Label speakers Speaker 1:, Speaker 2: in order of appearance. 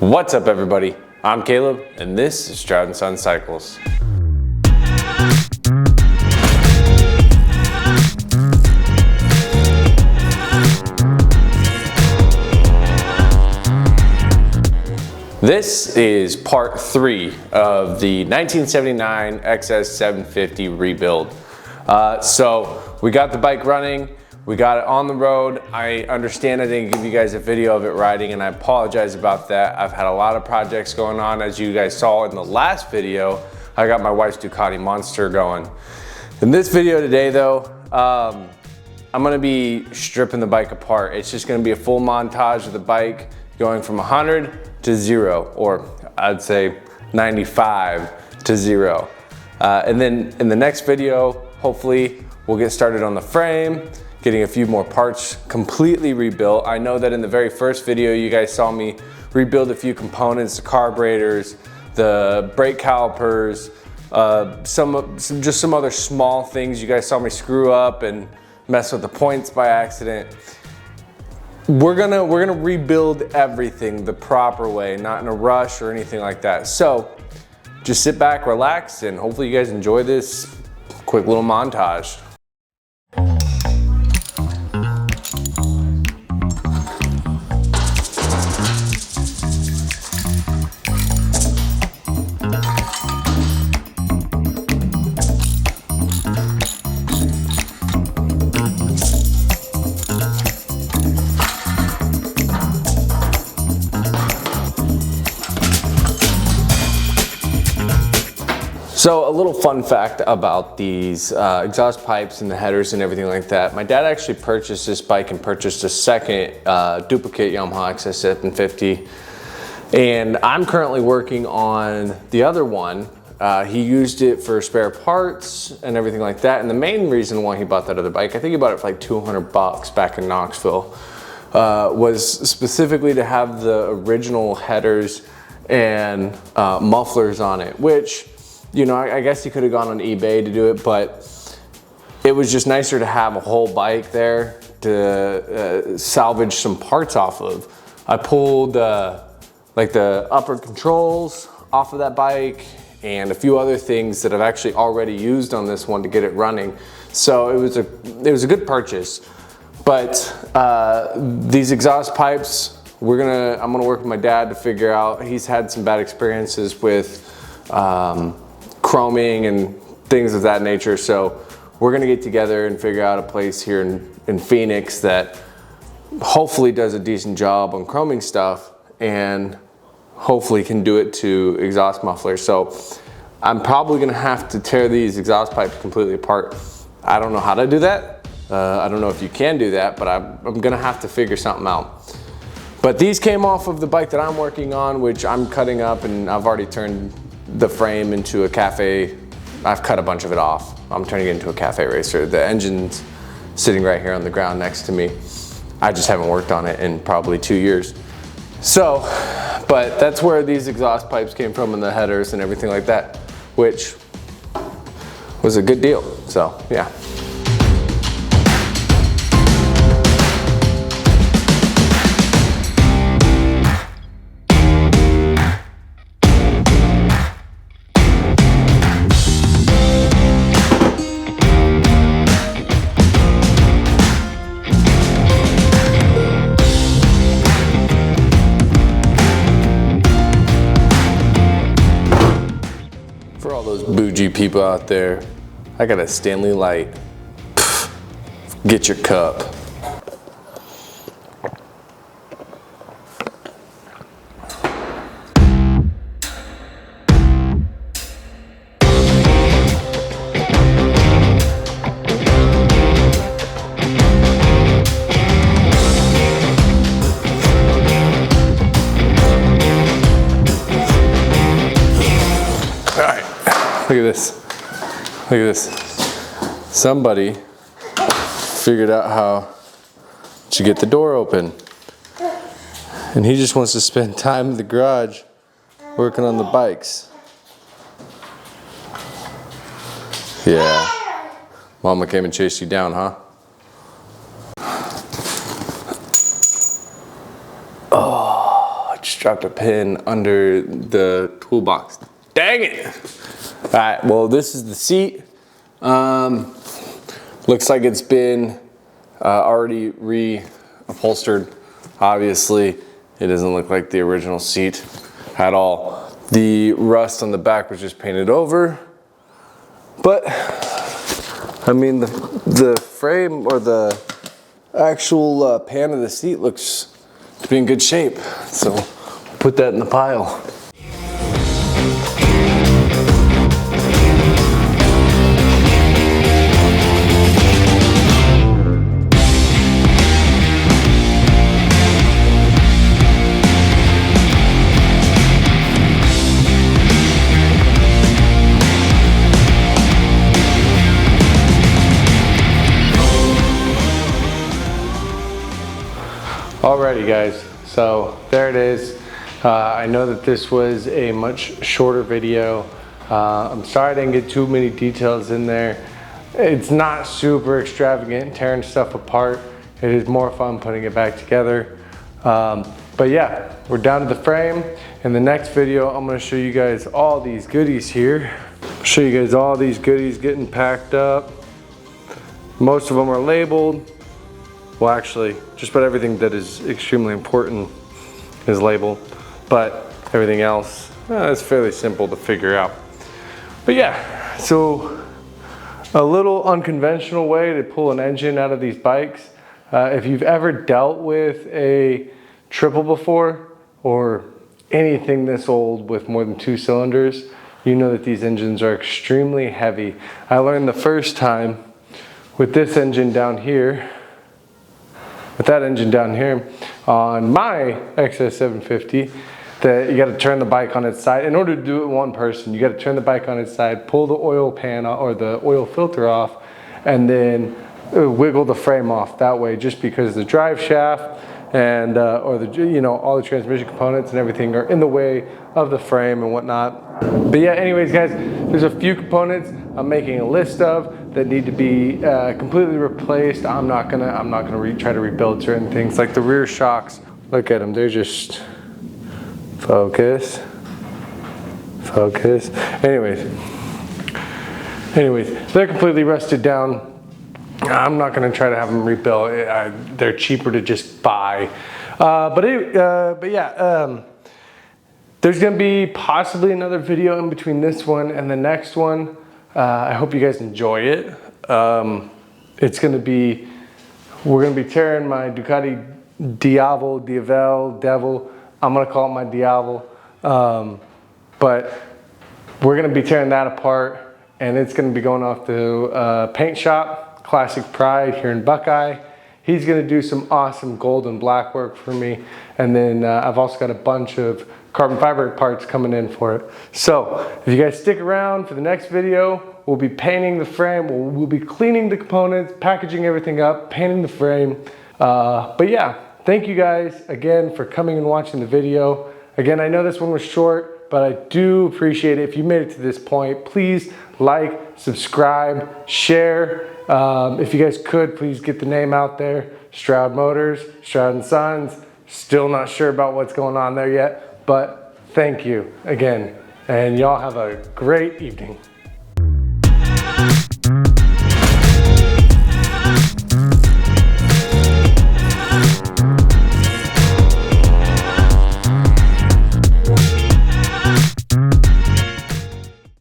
Speaker 1: What's up everybody? I'm Caleb and this is Stroud & Son Cycles. This is part 3 of the 1979 XS750 rebuild. So we got the bike running. We got it on the road. I understand I didn't give you guys a video of it riding and I apologize about that. I've had a lot of projects going on. As you guys saw in the last video, I got my wife's Ducati Monster going. In this video today though, I'm gonna be stripping the bike apart. It's just gonna be a full montage of the bike going from 100 to 0, or I'd say 95 to 0. And then in the next video, hopefully we'll get started on the frame, getting a few more parts completely rebuilt. I know that in the very first video, you guys saw me rebuild a few components, the carburetors, the brake calipers, just some other small things. You guys saw me screw up and mess with the points by accident. We're gonna rebuild everything the proper way, not in a rush or anything like that. So just sit back, relax, and hopefully you guys enjoy this quick little montage. So a little fun fact about these exhaust pipes and the headers and everything like that. My dad actually purchased this bike and purchased a second duplicate Yamaha XS750. And I'm currently working on the other one. He used it for spare parts and everything like that. And the main reason why he bought that other bike, I think he bought it for like 200 bucks back in Knoxville, was specifically to have the original headers and mufflers on it, which, you know, I guess you could have gone on eBay to do it, but it was just nicer to have a whole bike there to salvage some parts off of. I pulled like the upper controls off of that bike and a few other things that I've actually already used on this one to get it running. So it was a good purchase. But these exhaust pipes, I'm gonna work with my dad to figure out. He's had some bad experiences with chroming and things of that nature, so we're gonna get together and figure out a place here in Phoenix that hopefully does a decent job on chroming stuff and hopefully can do it to exhaust mufflers. So I'm probably gonna have to tear these exhaust pipes completely apart. I don't know how to do that. I don't know if you can do that, but I'm gonna have to figure something out. But these came off of the bike that I'm working on, which I'm cutting up, and I've already turned the frame into a cafe. I've cut a bunch of it off. I'm turning it into a cafe racer. The engine's sitting right here on the ground next to me. I just haven't worked on it in probably 2 years. So, but that's where these exhaust pipes came from and the headers and everything like that, which was a good deal. So, yeah. For all those bougie people out there, I got a Stanley Light. Pfft, get your cup. Look at this. Look at this. Somebody figured out how to get the door open. And he just wants to spend time in the garage working on the bikes. Yeah. Mama came and chased you down, huh? Oh, it's just dropped a pin under the toolbox. Dang it! All right, well, this is the seat. Looks like it's been already reupholstered. Obviously, it doesn't look like the original seat at all. The rust on the back was just painted over. But, I mean, the frame or the actual pan of the seat looks to be in good shape. So, put that in the pile. Alrighty guys, so there it is. I know that this was a much shorter video. I'm sorry I didn't get too many details in there. It's not super extravagant tearing stuff apart. It is more fun putting it back together. But yeah, we're down to the frame. In the next video, I'm gonna show you guys all these goodies here. Show you guys all these goodies getting packed up. Most of them are labeled. Well, actually, just about everything that is extremely important is labeled, but everything else is fairly simple to figure out. But yeah, so a little unconventional way to pull an engine out of these bikes. If you've ever dealt with a triple before, or anything this old with more than 2 cylinders, you know that these engines are extremely heavy. I learned the first time with this engine down here, with that engine down here on my XS750, that you got to turn the bike on its side. In order to do it one person, you got to turn the bike on its side, pull the oil pan or the oil filter off, and then wiggle the frame off that way, just because the drive shaft and or the all the transmission components and everything are in the way of the frame and whatnot. But yeah, anyways guys, there's a few components I'm making a list of that need to be completely replaced. I'm not gonna try to rebuild certain things like the rear shocks. Look at them, they're just focus. Anyways, they're completely rusted down. I'm not going to try to have them rebuilt. They're cheaper to just buy. But yeah, there's going to be possibly another video in between this one and the next one. I hope you guys enjoy it. It's going to be, we're going to be tearing my Ducati Devil. I'm going to call it my Diavel. But we're going to be tearing that apart, and it's going to be going off to paint shop. Classic Pride here in Buckeye. He's going to do some awesome gold and black work for me, and then I've also got a bunch of carbon fiber parts coming in for it. So if you guys stick around for the next video, we'll be painting the frame, we'll be cleaning the components, packaging everything up, painting the frame. But yeah, thank you guys again for coming and watching the video. Again, I know this one was short, but I do appreciate it. If you made it to this point, please like, subscribe, share. If you guys could, please get the name out there. Stroud Motors, Stroud & Sons. Still not sure about what's going on there yet, but thank you again. And y'all have a great evening.